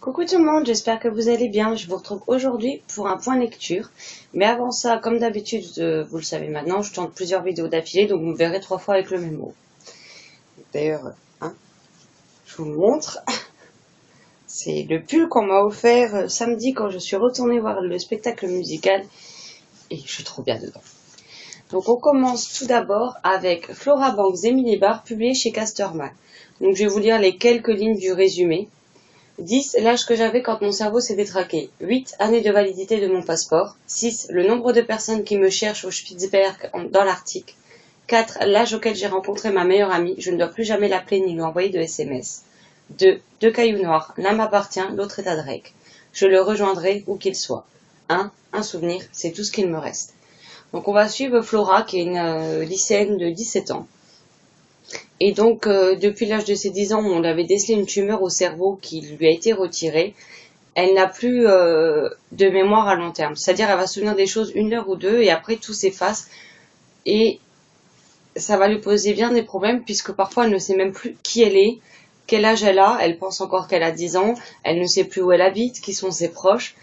Coucou tout le monde, j'espère que vous allez bien. Je vous retrouve aujourd'hui pour un point lecture. Mais avant ça, comme d'habitude, vous le savez maintenant, je tourne plusieurs vidéos d'affilée, donc vous me verrez 3 fois avec le même mot. D'ailleurs, je vous le montre. C'est le pull qu'on m'a offert samedi quand je suis retournée voir le spectacle musical. Et je suis trop bien dedans. Donc on commence tout d'abord avec Flora Banks Emily Barr, publié chez Casterman. Donc je vais vous lire les quelques lignes du résumé. 10. L'âge que j'avais quand mon cerveau s'est détraqué. 8. Années de validité de mon passeport. 6. Le nombre de personnes qui me cherchent au Spitzberg dans l'Arctique. 4. L'âge auquel j'ai rencontré ma meilleure amie. Je ne dois plus jamais l'appeler ni lui envoyer de SMS. 2. Deux cailloux noirs. L'un m'appartient, l'autre est à Drake. Je le rejoindrai où qu'il soit. 1. Un souvenir, c'est tout ce qu'il me reste. Donc on va suivre Flora, qui est une lycéenne de 17 ans. Et donc, depuis l'âge de ses 10 ans, on lui avait décelé une tumeur au cerveau qui lui a été retirée. Elle n'a plus de mémoire à long terme. C'est-à-dire, elle va se souvenir des choses une heure ou deux et après tout s'efface. Et ça va lui poser bien des problèmes puisque parfois elle ne sait même plus qui elle est, quel âge elle a. Elle pense encore qu'elle a 10 ans. Elle ne sait plus où elle habite, qui sont ses proches.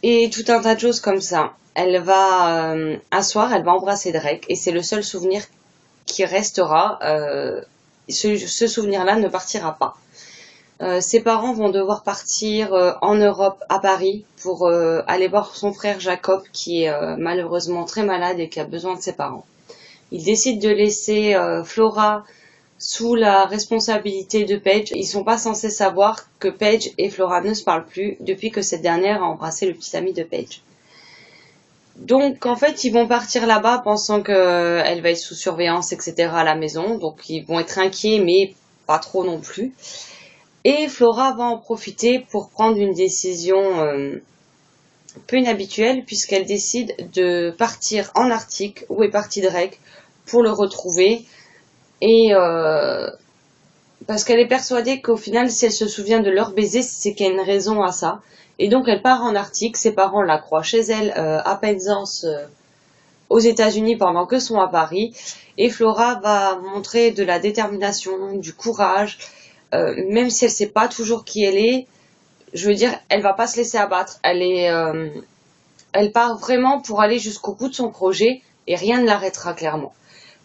Et tout un tas de choses comme ça. Elle va, un soir, elle va embrasser Drake et c'est le seul souvenir qui restera, ce souvenir-là ne partira pas. Ses parents vont devoir partir en Europe, à Paris, pour aller voir son frère Jacob, qui est malheureusement très malade et qui a besoin de ses parents. Ils décident de laisser Flora sous la responsabilité de Paige. Ils sont pas censés savoir que Paige et Flora ne se parlent plus depuis que cette dernière a embrassé le petit ami de Paige. Donc en fait ils vont partir là-bas pensant qu'elle va être sous surveillance etc. à la maison, donc ils vont être inquiets mais pas trop non plus. Et Flora va en profiter pour prendre une décision peu inhabituelle puisqu'elle décide de partir en Arctique où est parti Drake pour le retrouver et parce qu'elle est persuadée qu'au final si elle se souvient de leur baiser c'est qu'il y a une raison à ça. Et donc elle part en Arctique, ses parents la croient chez elle à Penzance aux États-Unis pendant qu'eux sont à Paris. Et Flora va montrer de la détermination, du courage, même si elle sait pas toujours qui elle est. Je veux dire, elle va pas se laisser abattre. Elle part vraiment pour aller jusqu'au bout de son projet et rien ne l'arrêtera clairement.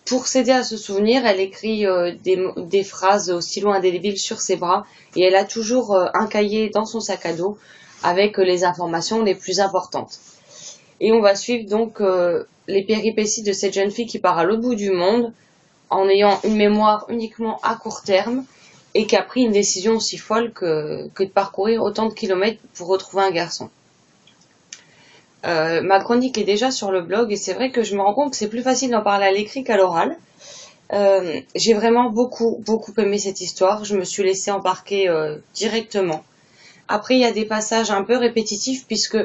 Pour s'aider à se souvenir, elle écrit des phrases au stylo indélébile sur ses bras et elle a toujours un cahier dans son sac à dos avec les informations les plus importantes. Et on va suivre donc les péripéties de cette jeune fille qui part à l'autre bout du monde en ayant une mémoire uniquement à court terme et qui a pris une décision aussi folle que de parcourir autant de kilomètres pour retrouver un garçon. Ma chronique est déjà sur le blog et c'est vrai que je me rends compte que c'est plus facile d'en parler à l'écrit qu'à l'oral. J'ai vraiment beaucoup aimé cette histoire, je me suis laissée embarquer directement. Après, il y a des passages un peu répétitifs puisque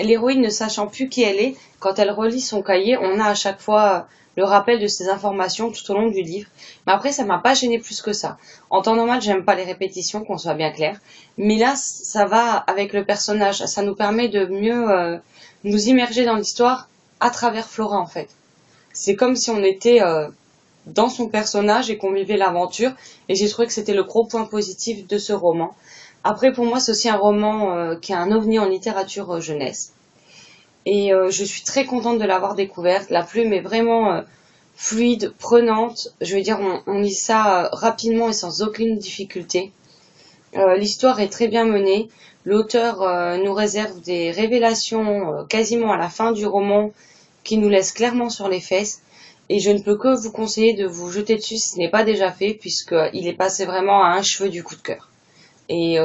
l'héroïne ne sachant plus qui elle est, quand elle relit son cahier, on a à chaque fois le rappel de ces informations tout au long du livre. Mais après, ça m'a pas gêné plus que ça. En temps normal, j'aime pas les répétitions, qu'on soit bien clair. Mais là, ça va avec le personnage. Ça nous permet de mieux nous immerger dans l'histoire à travers Flora, en fait. C'est comme si on était dans son personnage et qu'on vivait l'aventure. Et j'ai trouvé que c'était le gros point positif de ce roman. Après, pour moi, c'est aussi un roman qui est un ovni en littérature jeunesse. Et je suis très contente de l'avoir découverte. La plume est vraiment fluide, prenante. Je veux dire, on lit ça rapidement et sans aucune difficulté. L'histoire est très bien menée. L'auteur nous réserve des révélations quasiment à la fin du roman qui nous laissent clairement sur les fesses. Et je ne peux que vous conseiller de vous jeter dessus si ce n'est pas déjà fait, puisqu'il est passé vraiment à un cheveu du coup de cœur. Et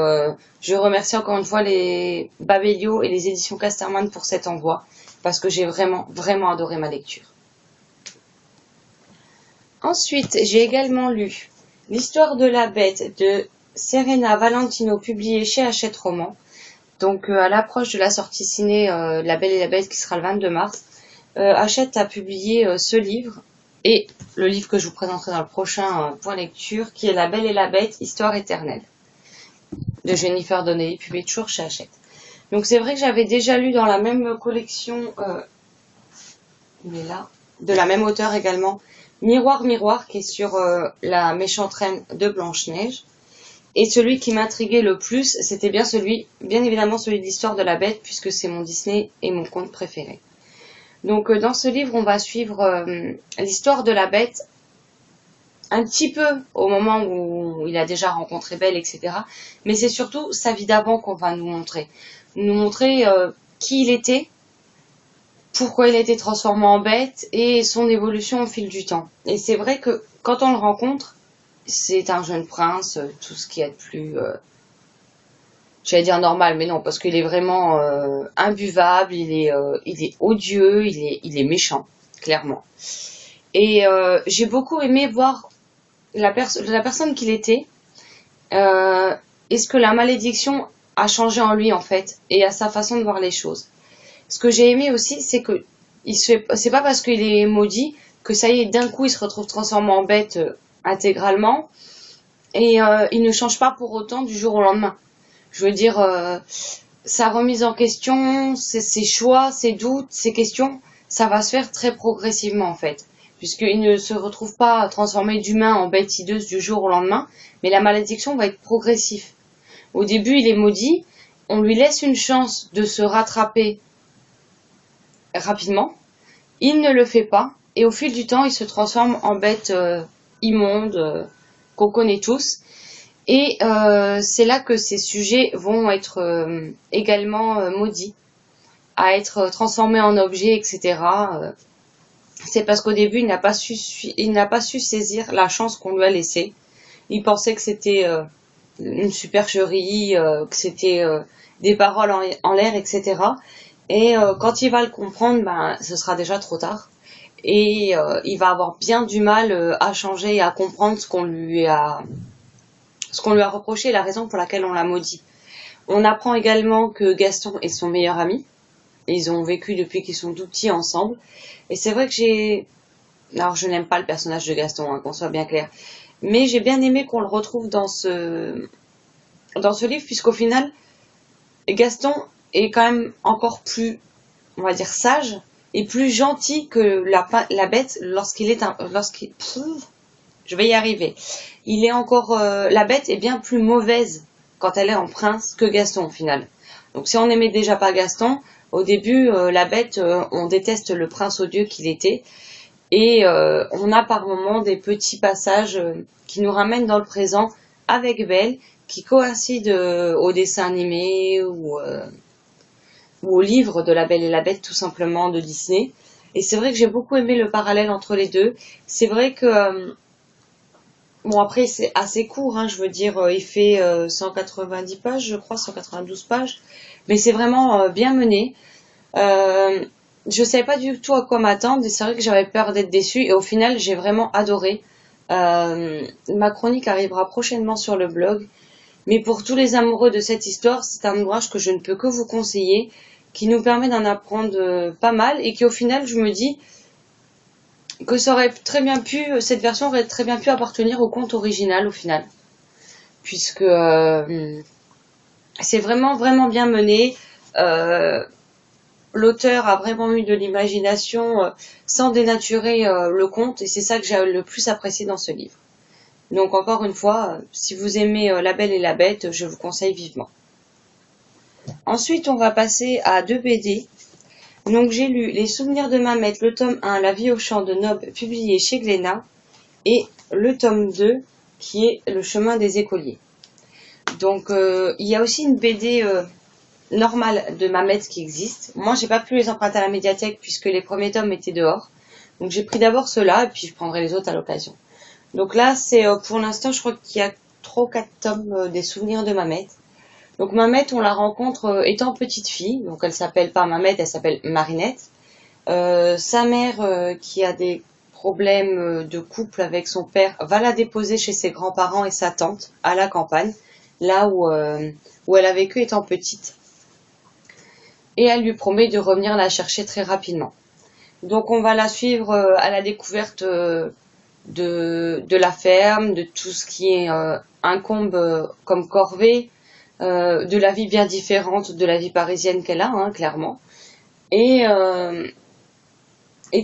je remercie encore une fois les Babelio et les éditions Casterman pour cet envoi, parce que j'ai vraiment adoré ma lecture. Ensuite, j'ai également lu L'histoire de la bête de Serena Valentino, publié chez Hachette Roman. Donc à l'approche de la sortie ciné La Belle et la Bête qui sera le 22 mars, Hachette a publié ce livre et le livre que je vous présenterai dans le prochain point lecture qui est La Belle et la Bête, Histoire éternelle de Jennifer Donnelly, publié toujours chez Hachette. Donc c'est vrai que j'avais déjà lu dans la même collection, il est là, de la même auteure également, Miroir, Miroir, qui est sur la méchante reine de Blanche-Neige. Et celui qui m'intriguait le plus, c'était bien évidemment celui de l'histoire de la bête, puisque c'est mon Disney et mon conte préféré. Donc dans ce livre, on va suivre l'histoire de la bête, un petit peu au moment où il a déjà rencontré Belle, etc. Mais c'est surtout sa vie d'avant qu'on va nous montrer. Nous montrer qui il était, pourquoi il a été transformé en bête et son évolution au fil du temps. Et c'est vrai que quand on le rencontre, c'est un jeune prince, tout ce qui est de plus... j'allais dire normal, mais non, parce qu'il est vraiment imbuvable, il est odieux, il est méchant, clairement. Et j'ai beaucoup aimé voir la personne qu'il était, est-ce que la malédiction a changé en lui, en fait, et à sa façon de voir les choses. Ce que j'ai aimé aussi, c'est que c'est pas parce qu'il est maudit que ça y est, d'un coup, il se retrouve transformé en bête intégralement, et il ne change pas pour autant du jour au lendemain. Je veux dire, sa remise en question, ses choix, ses doutes, ses questions, ça va se faire très progressivement en fait, puisqu'il ne se retrouve pas transformé d'humain en bête hideuse du jour au lendemain, mais la malédiction va être progressive. Au début, il est maudit, on lui laisse une chance de se rattraper rapidement, il ne le fait pas, et au fil du temps, il se transforme en bête immonde, qu'on connaît tous. Et c'est là que ces sujets vont être également maudits, à être transformés en objets, etc. C'est parce qu'au début, il n'a pas su saisir la chance qu'on lui a laissée. Il pensait que c'était une supercherie, que c'était des paroles en l'air, etc. Et quand il va le comprendre, ben, ce sera déjà trop tard. Et il va avoir bien du mal à changer et à comprendre ce qu'on lui a reproché et la raison pour laquelle on l'a maudit. On apprend également que Gaston est son meilleur ami. Ils ont vécu depuis qu'ils sont tout petits ensemble. Et c'est vrai que alors je n'aime pas le personnage de Gaston, hein, qu'on soit bien clair. Mais j'ai bien aimé qu'on le retrouve dans ce livre, puisqu'au final, Gaston est quand même encore plus, on va dire, sage et plus gentil que la bête je vais y arriver. La bête est bien plus mauvaise quand elle est en prince que Gaston au final. Donc si on n'aimait déjà pas Gaston, au début, la bête, on déteste le prince odieux qu'il était. Et on a par moments des petits passages qui nous ramènent dans le présent avec Belle, qui coïncident au dessin animé ou au livre de La Belle et la Bête, tout simplement, de Disney. Et c'est vrai que j'ai beaucoup aimé le parallèle entre les deux. C'est vrai que... bon, après, c'est assez court, hein, je veux dire, il fait 190 pages, je crois, 192 pages. Mais c'est vraiment bien mené. Je savais pas du tout à quoi m'attendre et c'est vrai que j'avais peur d'être déçue. Et au final, j'ai vraiment adoré. Ma chronique arrivera prochainement sur le blog. Mais pour tous les amoureux de cette histoire, c'est un ouvrage que je ne peux que vous conseiller, qui nous permet d'en apprendre pas mal et qui au final, je me dis que cette version aurait très bien pu appartenir au conte original au final, puisque c'est vraiment vraiment bien mené. L'auteur a vraiment eu de l'imagination sans dénaturer le conte et c'est ça que j'ai le plus apprécié dans ce livre. Donc encore une fois, si vous aimez La Belle et la Bête, je vous conseille vivement. Ensuite, on va passer à 2 BD. Donc j'ai lu Les Souvenirs de Mamette, le tome 1, La vie au champ de Nob, publié chez Glénat, et le tome 2, qui est Le chemin des écoliers. Donc il y a aussi une BD normale de Mamette qui existe. Moi, j'ai pas pu les emprunter à la médiathèque puisque les premiers tomes étaient dehors. Donc j'ai pris d'abord ceux-là et puis je prendrai les autres à l'occasion. Donc là, c'est pour l'instant, je crois qu'il y a 3 ou 4 tomes des Souvenirs de Mamette. Donc Mamette, on la rencontre étant petite fille, donc elle s'appelle pas Mamette, elle s'appelle Marinette. Sa mère, qui a des problèmes de couple avec son père, va la déposer chez ses grands-parents et sa tante à la campagne, là où elle a vécu étant petite. Et elle lui promet de revenir la chercher très rapidement. Donc on va la suivre à la découverte de la ferme, de tout ce qui incombe comme corvée, de la vie bien différente de la vie parisienne qu'elle a, hein, clairement, et de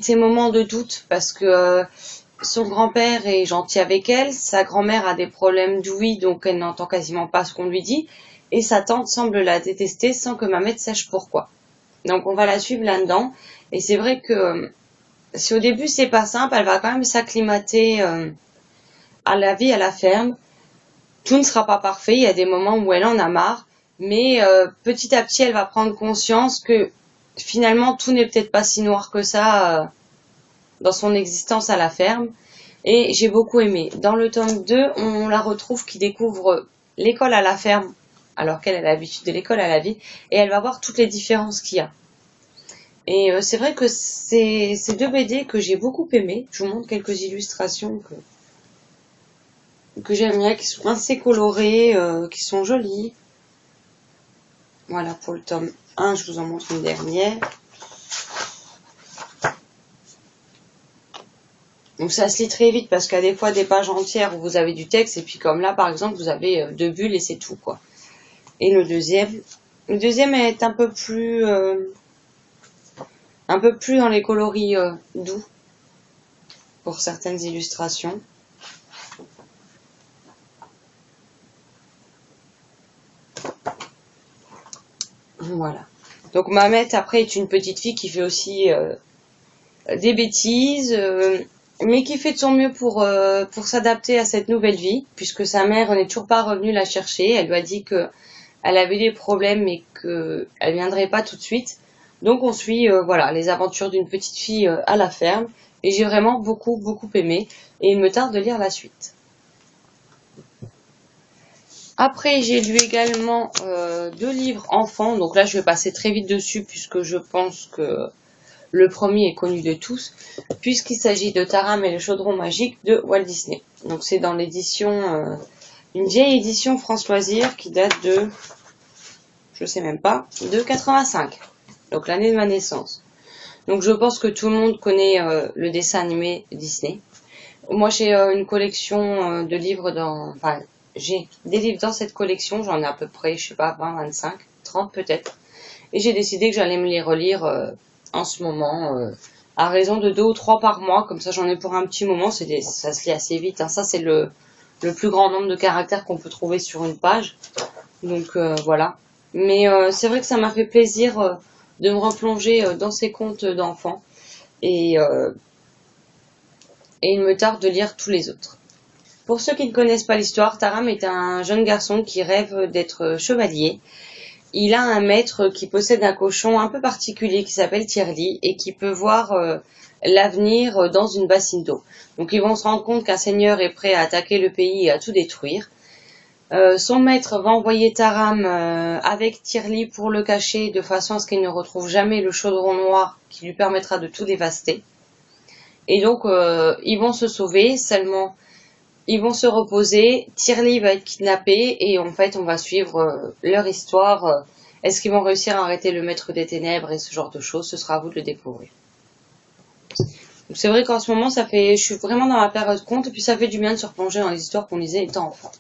ces moments de doute, parce que son grand-père est gentil avec elle, sa grand-mère a des problèmes d'ouïe, donc elle n'entend quasiment pas ce qu'on lui dit, et sa tante semble la détester sans que Mamet sache pourquoi. Donc on va la suivre là-dedans, et c'est vrai que si au début c'est pas simple, elle va quand même s'acclimater à la vie à la ferme. Tout ne sera pas parfait, il y a des moments où elle en a marre, mais petit à petit elle va prendre conscience que finalement tout n'est peut-être pas si noir que ça dans son existence à la ferme. Et j'ai beaucoup aimé. Dans le tome 2, on la retrouve qui découvre l'école à la ferme, alors qu'elle a l'habitude de l'école à la vie, et elle va voir toutes les différences qu'il y a. Et c'est vrai que c'est deux BD que j'ai beaucoup aimé. Je vous montre quelques illustrations que j'aime bien, qui sont assez colorées, qui sont jolies. Voilà pour le tome 1, je vous en montre une dernière. Donc ça se lit très vite parce qu'il y a des fois des pages entières où vous avez du texte et puis comme là par exemple vous avez 2 bulles et c'est tout quoi. Et le deuxième est un peu plus dans les coloris doux pour certaines illustrations. Voilà. Donc Mamet après est une petite fille qui fait aussi des bêtises, mais qui fait de son mieux pour s'adapter à cette nouvelle vie, puisque sa mère n'est toujours pas revenue la chercher. Elle lui a dit que elle avait des problèmes mais qu'elle viendrait pas tout de suite. Donc on suit voilà les aventures d'une petite fille à la ferme, et j'ai vraiment beaucoup aimé, et il me tarde de lire la suite. Après, j'ai lu également 2 livres enfants, donc là je vais passer très vite dessus puisque je pense que le premier est connu de tous, puisqu'il s'agit de Taram et le chaudron magique de Walt Disney. Donc c'est dans l'édition, une vieille édition France Loisirs qui date de, je sais même pas, de 85, donc l'année de ma naissance. Donc je pense que tout le monde connaît le dessin animé Disney. Moi j'ai une collection de livres enfin j'ai des livres dans cette collection, j'en ai à peu près, je sais pas, 20, 25, 30 peut-être. Et j'ai décidé que j'allais me les relire en ce moment, à raison de 2 ou 3 par mois, comme ça j'en ai pour un petit moment, ça se lit assez vite, hein. Ça c'est le plus grand nombre de caractères qu'on peut trouver sur une page, donc voilà. Mais c'est vrai que ça m'a fait plaisir de me replonger dans ces contes d'enfants, et il me tarde de lire tous les autres. Pour ceux qui ne connaissent pas l'histoire, Taram est un jeune garçon qui rêve d'être chevalier. Il a un maître qui possède un cochon un peu particulier qui s'appelle Tierly et qui peut voir l'avenir dans une bassine d'eau. Donc ils vont se rendre compte qu'un seigneur est prêt à attaquer le pays et à tout détruire. Son maître va envoyer Taram avec Tierly pour le cacher de façon à ce qu'il ne retrouve jamais le chaudron noir qui lui permettra de tout dévaster. Et donc ils vont se sauver, seulement ils vont se reposer, Tierly va être kidnappé et en fait on va suivre leur histoire. Est-ce qu'ils vont réussir à arrêter le maître des ténèbres et ce genre de choses? Ce sera à vous de le découvrir. Donc c'est vrai qu'en ce moment je suis vraiment dans la période conte et puis ça fait du bien de se replonger dans les histoires qu'on lisait étant enfant.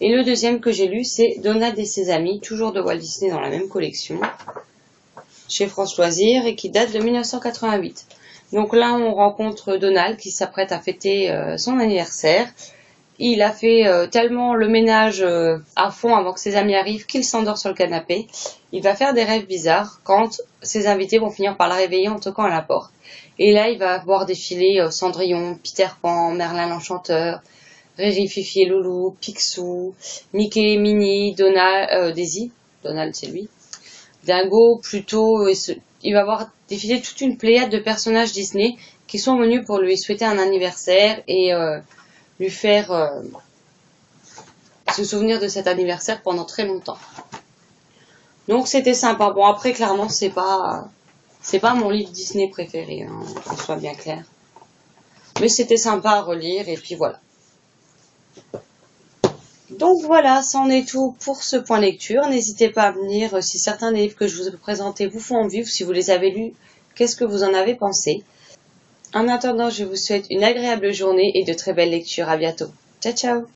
Et le deuxième que j'ai lu c'est Donald et ses amis, toujours de Walt Disney dans la même collection, chez France Loisirs et qui date de 1988. Donc là on rencontre Donald qui s'apprête à fêter son anniversaire. Il a fait tellement le ménage à fond avant que ses amis arrivent qu'il s'endort sur le canapé. Il va faire des rêves bizarres quand ses invités vont finir par la réveiller en toquant à la porte. Et là, il va voir défiler Cendrillon, Peter Pan, Merlin l'Enchanteur, Riri, Fifi et Loulou, Picsou, Mickey, Minnie, Donald, Daisy, Donald c'est lui, Dingo, Pluto, il va voir défiler toute une pléiade de personnages Disney qui sont venus pour lui souhaiter un anniversaire et lui faire se souvenir de cet anniversaire pendant très longtemps. Donc c'était sympa. Bon après clairement c'est pas mon livre Disney préféré, hein, qu'on soit bien clair. Mais c'était sympa à relire et puis voilà. Donc voilà, c'en est tout pour ce point lecture. N'hésitez pas à me dire si certains des livres que je vous ai présentés vous font envie ou si vous les avez lus, qu'est-ce que vous en avez pensé. En attendant, je vous souhaite une agréable journée et de très belles lectures. À bientôt. Ciao, ciao!